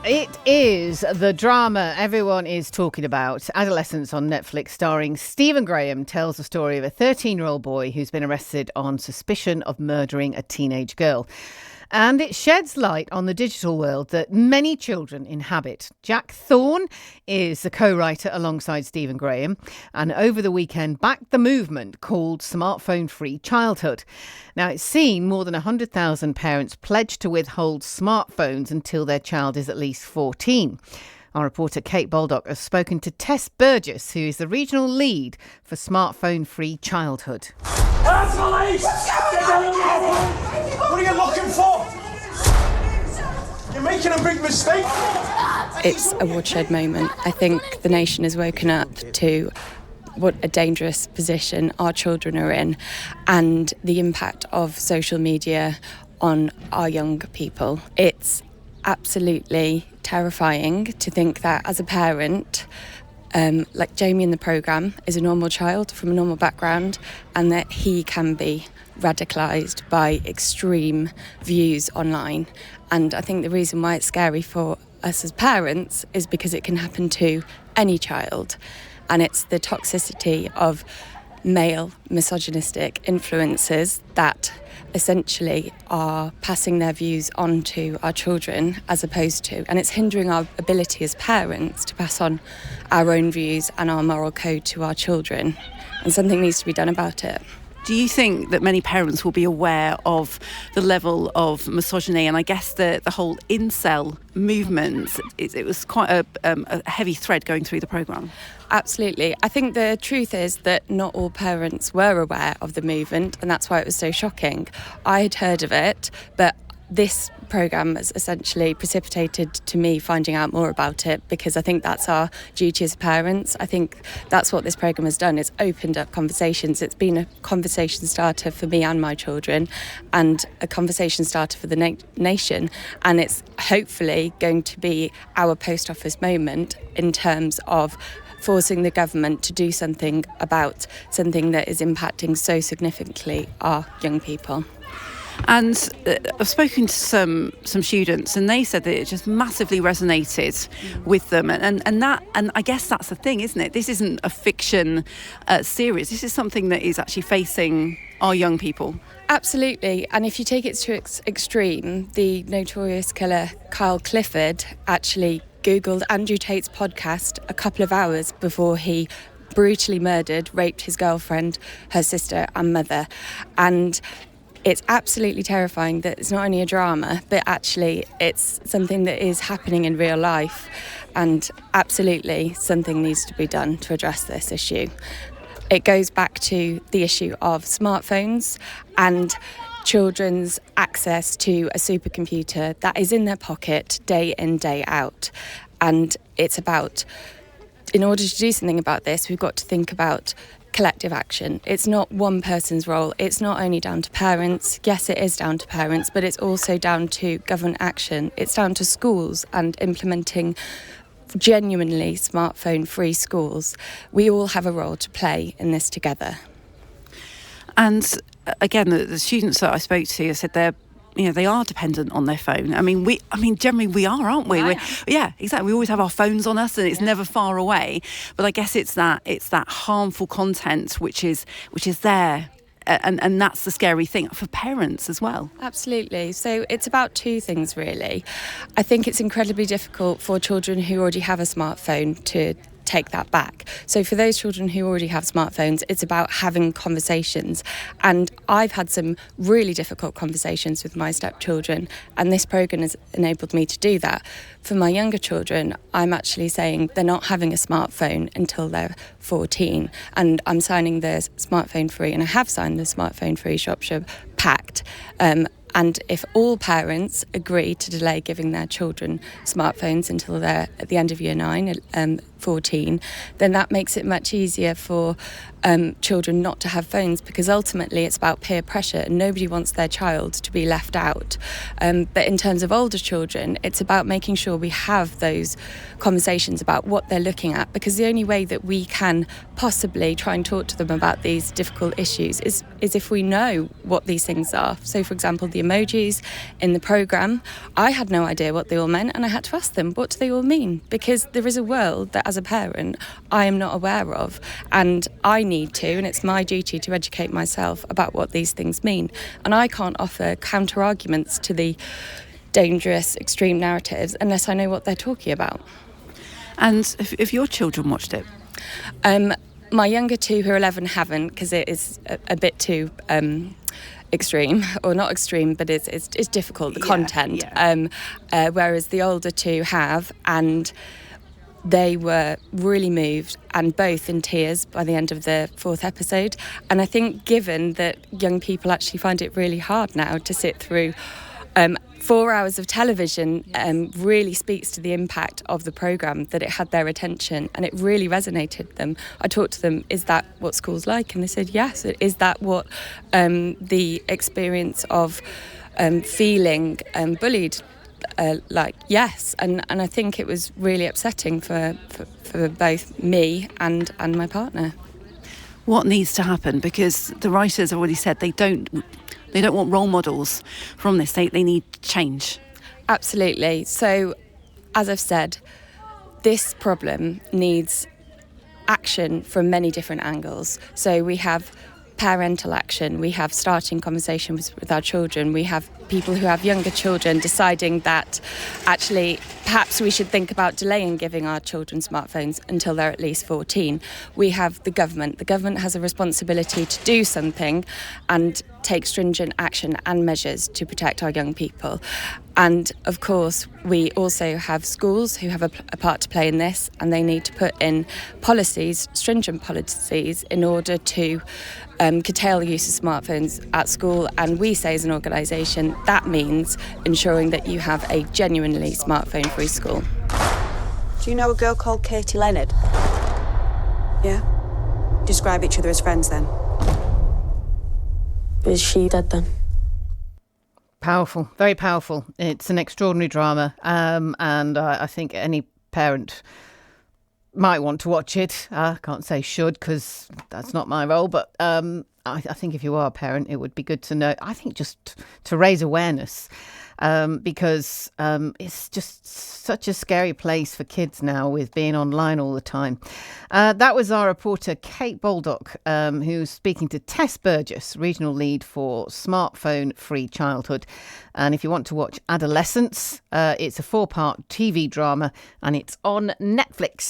It is the drama everyone is talking about. Adolescence on Netflix, starring Stephen Graham, tells the story of a 13-year-old boy who's been arrested on suspicion of murdering a teenage girl. And it sheds light on the digital world that many children inhabit. Jack Thorne is the co-writer alongside Stephen Graham, and over the weekend backed the movement called Smartphone-Free Childhood. Now, it's seen more than 100,000 parents pledge to withhold smartphones until their child is at least 14. Our reporter Kate Baldock has spoken to Tess Burgess, who is the regional lead for Smartphone-Free Childhood. Police! What are you looking for? You're making a big mistake. It's a watershed moment. I think the nation has woken up to what a dangerous position our children are in and the impact of social media on our young people. It's absolutely terrifying to think that as a parent, like Jamie in the programme is a normal child from a normal background, and that he can be radicalised by extreme views online. And I think the reason why it's scary for us as parents is because it can happen to any child. And it's the toxicity of male misogynistic influences that essentially are passing their views on to our children as opposed to, and it's hindering our ability as parents to pass on our own views and our moral code to our children. And something needs to be done about it. Do you think that many parents will be aware of the level of misogyny? And I guess the whole incel movement, it was quite a heavy thread going through the programme. Absolutely. I think the truth is that not all parents were aware of the movement, and that's why it was so shocking. I had heard of it, but this programme has essentially precipitated to me finding out more about it, because I think that's our duty as parents. I think that's what this programme has done. It's opened up conversations. It's been a conversation starter for me and my children, and a conversation starter for the nation. And it's hopefully going to be our post office moment in terms of forcing the government to do something about something that is impacting so significantly our young people. And I've spoken to some students, and they said that it just massively resonated with them. And I guess that's the thing, isn't it? This isn't a fiction series. This is something that is actually facing our young people. Absolutely. And if you take it to extreme, the notorious killer Kyle Clifford actually Googled Andrew Tate's podcast a couple of hours before he brutally raped his girlfriend, her sister and mother. And it's absolutely terrifying that it's not only a drama, but actually it's something that is happening in real life. And absolutely something needs to be done to address this issue. It goes back to the issue of smartphones and children's access to a supercomputer that is in their pocket day in, day out. And it's about, in order to do something about this, we've got to think about collective action. It's not one person's role. It's not only down to parents. Yes, it is down to parents, but it's also down to government action. It's down to schools and implementing genuinely smartphone-free schools. We all have a role to play in this together. And again, the students that I spoke to said they are dependent on their phone. I mean, generally we are, aren't we? Yeah, exactly. We always have our phones on us, and it's never far away. But I guess it's that harmful content which is there. And that's the scary thing for parents as well. Absolutely. So it's about two things, really. I think it's incredibly difficult for children who already have a smartphone to take that back. So for those children who already have smartphones, it's about having conversations. And I've had some really difficult conversations with my stepchildren, and this programme has enabled me to do that. For my younger children, I'm actually saying they're not having a smartphone until they're 14, and I'm signing the smartphone free, and I have signed the smartphone free Shropshire Pact. And if all parents agree to delay giving their children smartphones until they're at the end of year 9, 14, then that makes it much easier for children not to have phones, because ultimately it's about peer pressure and nobody wants their child to be left out. But in terms of older children, it's about making sure we have those conversations about what they're looking at, because the only way that we can possibly try and talk to them about these difficult issues is if we know what these things are. So, for example, the emojis in the programme, I had no idea what they all meant, and I had to ask them, what do they all mean? Because there is a world that, as a parent, I am not aware of, and I need to, and it's my duty to educate myself about what these things mean. And I can't offer counter arguments to the dangerous, extreme narratives unless I know what they're talking about. And if your children watched it? My younger two, who are 11, haven't, because it is a bit too extreme, or not extreme, but it's difficult, the content. Yeah. Whereas the older two have, and they were really moved and both in tears by the end of the 4th episode. And I think, given that young people actually find it really hard now to sit through 4 hours of television, really speaks to the impact of the programme, that it had their attention and it really resonated with them. I talked to them, is that what school's like? And they said, yes. Is that what the experience of feeling bullied like? Yes. And I think it was really upsetting for both me and my partner. What needs to happen? Because the writers have already said they don't want role models from this. They need change. Absolutely. So, as I've said, this problem needs action from many different angles. So we have parental action, we have starting conversations with our children, we have people who have younger children deciding that actually perhaps we should think about delaying giving our children smartphones until they're at least 14. We have the government. The government has a responsibility to do something and take stringent action and measures to protect our young people. And of course, we also have schools who have a part to play in this, and they need to put in policies, stringent policies, in order to curtail the use of smartphones at school. And we say, as an organisation, that means ensuring that you have a genuinely smartphone-free school. Do you know a girl called Katie Leonard? Yeah? Describe each other as friends then. Is she dead then? Powerful, very powerful. It's an extraordinary drama, and I think any parent might want to watch it. I can't say should, because that's not my role, but I think if you are a parent, it would be good to know. I think just to raise awareness, because it's just such a scary place for kids now, with being online all the time. That was our reporter Kate Baldock, who's speaking to Tess Burgess, regional lead for Smartphone Free Childhood. And if you want to watch Adolescence, it's a 4-part TV drama, and it's on Netflix.